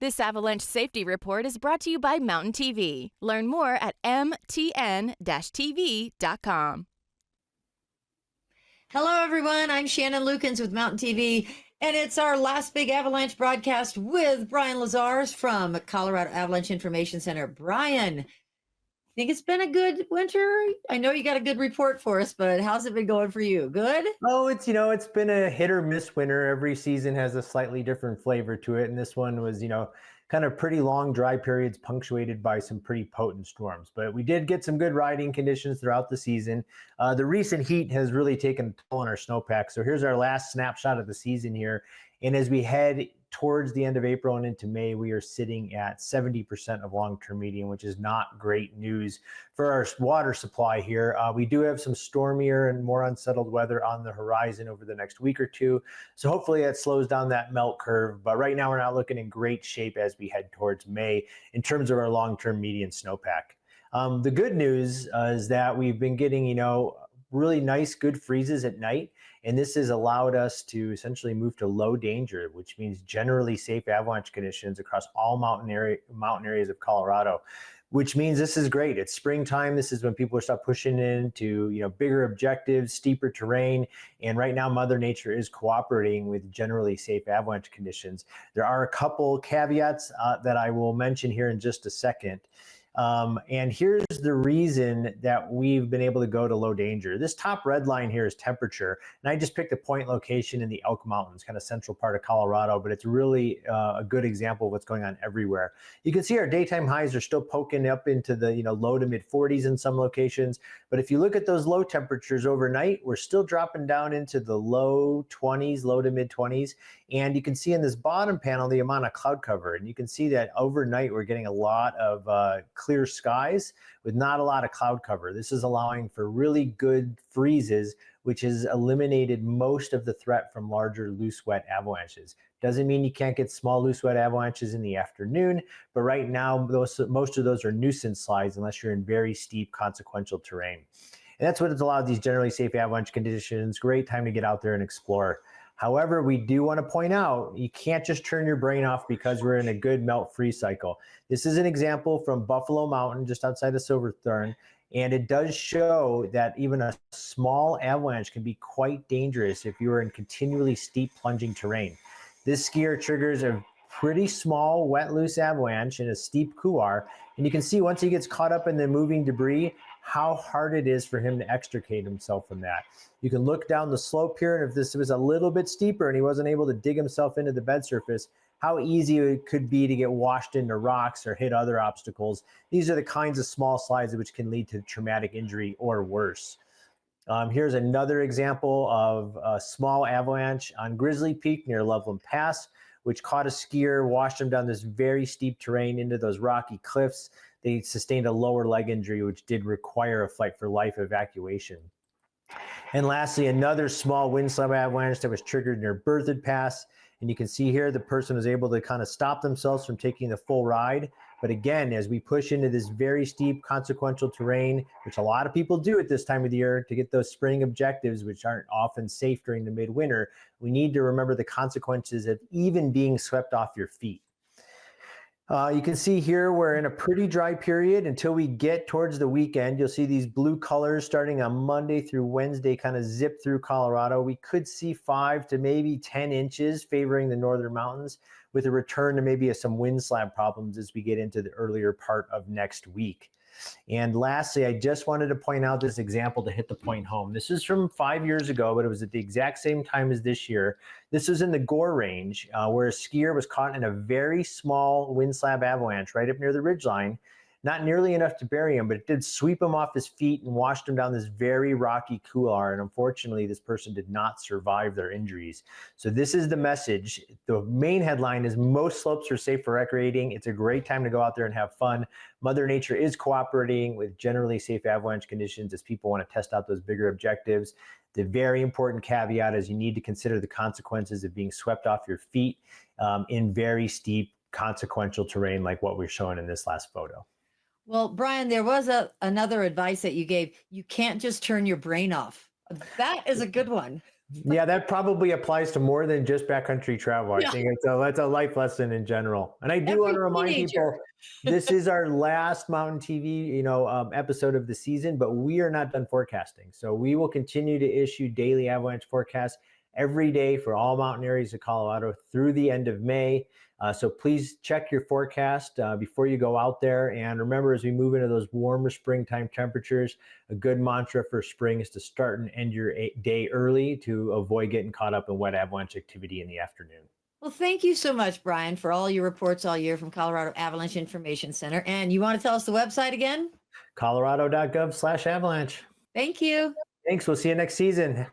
This Avalanche Safety Report is brought to you by Mountain TV. Learn more at mtn-tv.com. Hello, everyone. I'm Shannon Lukens with Mountain TV, and it's our last big Avalanche broadcast with Brian Lazars from Colorado Avalanche Information Center. Brian, think it's been a good winter? I know you got a good report for us, but how's it been going for you? Good? Oh, it's been a hit or miss winter. Every season has a slightly different flavor to it. And this one was, kind of pretty long dry periods punctuated by some pretty potent storms. But we did get some good riding conditions throughout the season. The recent heat has really taken a toll on our snowpack. So here's our last snapshot of the season here. And as we head towards the end of April and into May, we are sitting at 70% of long-term median, which is not great news for our water supply here. We do have some stormier and more unsettled weather on the horizon over the next week or two. So hopefully that slows down that melt curve. But right now we're not looking in great shape as we head towards May in terms of our long-term median snowpack. The good news is that we've been getting, really nice, good freezes at night. And this has allowed us to essentially move to low danger, which means generally safe avalanche conditions across all mountain areas of Colorado, which means this is great. It's springtime. This is when people start pushing into, bigger objectives, steeper terrain. And right now, Mother Nature is cooperating with generally safe avalanche conditions. There are a couple caveats that I will mention here in just a second. And here's the reason that we've been able to go to low danger. This top red line here is temperature. And I just picked a point location in the Elk Mountains, kind of central part of Colorado, but it's really a good example of what's going on everywhere. You can see our daytime highs are still poking up into the low to mid 40s in some locations. But if you look at those low temperatures overnight, we're still dropping down into the low 20s, low to mid 20s. And you can see in this bottom panel the amount of cloud cover. And you can see that overnight we're getting a lot of clear skies with not a lot of cloud cover. This is allowing for really good freezes, which has eliminated most of the threat from larger loose wet avalanches. Doesn't mean you can't get small loose wet avalanches in the afternoon, but right now most of those are nuisance slides unless you're in very steep consequential terrain. And that's what has allowed these generally safe avalanche conditions. Great time to get out there and explore. However, we do want to point out, you can't just turn your brain off because we're in a good melt freeze cycle. This is an example from Buffalo Mountain, just outside of Silverthorne, and it does show that even a small avalanche can be quite dangerous if you are in continually steep plunging terrain. This skier triggers a pretty small wet loose avalanche in a steep couloir, and you can see once he gets caught up in the moving debris, how hard it is for him to extricate himself from that. You can look down the slope here, and if this was a little bit steeper and he wasn't able to dig himself into the bed surface, how easy it could be to get washed into rocks or hit other obstacles. These are the kinds of small slides which can lead to traumatic injury or worse. Here's another example of a small avalanche on Grizzly Peak near Loveland Pass, which caught a skier, washed him down this very steep terrain into those rocky cliffs. They sustained a lower leg injury, which did require a fight for life evacuation. And lastly, another small windstorm avalanche that was triggered near Berthoud Pass. And you can see here the person was able to kind of stop themselves from taking the full ride. But again, as we push into this very steep consequential terrain, which a lot of people do at this time of the year to get those spring objectives, which aren't often safe during the midwinter, we need to remember the consequences of even being swept off your feet. You can see here we're in a pretty dry period until we get towards the weekend. You'll see these blue colors starting on Monday through Wednesday kind of zip through Colorado. We could see 5 to maybe 10 inches favoring the northern mountains, with a return to maybe some wind slab problems as we get into the earlier part of next week. And lastly, I just wanted to point out this example to hit the point home. This is from 5 years ago, but it was at the exact same time as this year. This was in the Gore Range, where a skier was caught in a very small wind slab avalanche right up near the ridgeline. Not nearly enough to bury him, but it did sweep him off his feet and washed him down this very rocky couloir. And unfortunately, this person did not survive their injuries. So this is the message. The main headline is most slopes are safe for recreating. It's a great time to go out there and have fun. Mother Nature is cooperating with generally safe avalanche conditions as people want to test out those bigger objectives. The very important caveat is you need to consider the consequences of being swept off your feet in very steep consequential terrain like what we're showing in this last photo. Well, Brian, there was another advice that you gave. You can't just turn your brain off. That is a good one. Yeah, that probably applies to more than just backcountry travel. I Yeah. think that's a life lesson in general. And I do want Every to remind teenager. people, this is our last Mountain TV, episode of the season, but we are not done forecasting. So we will continue to issue daily avalanche forecasts every day for all mountain areas of Colorado through the end of May. So please check your forecast before you go out there. And remember, as we move into those warmer springtime temperatures, a good mantra for spring is to start and end your day early to avoid getting caught up in wet avalanche activity in the afternoon. Well, thank you so much, Brian, for all your reports all year from Colorado Avalanche Information Center. And you want to tell us the website again? colorado.gov/avalanche. Thank you. Thanks. We'll see you next season.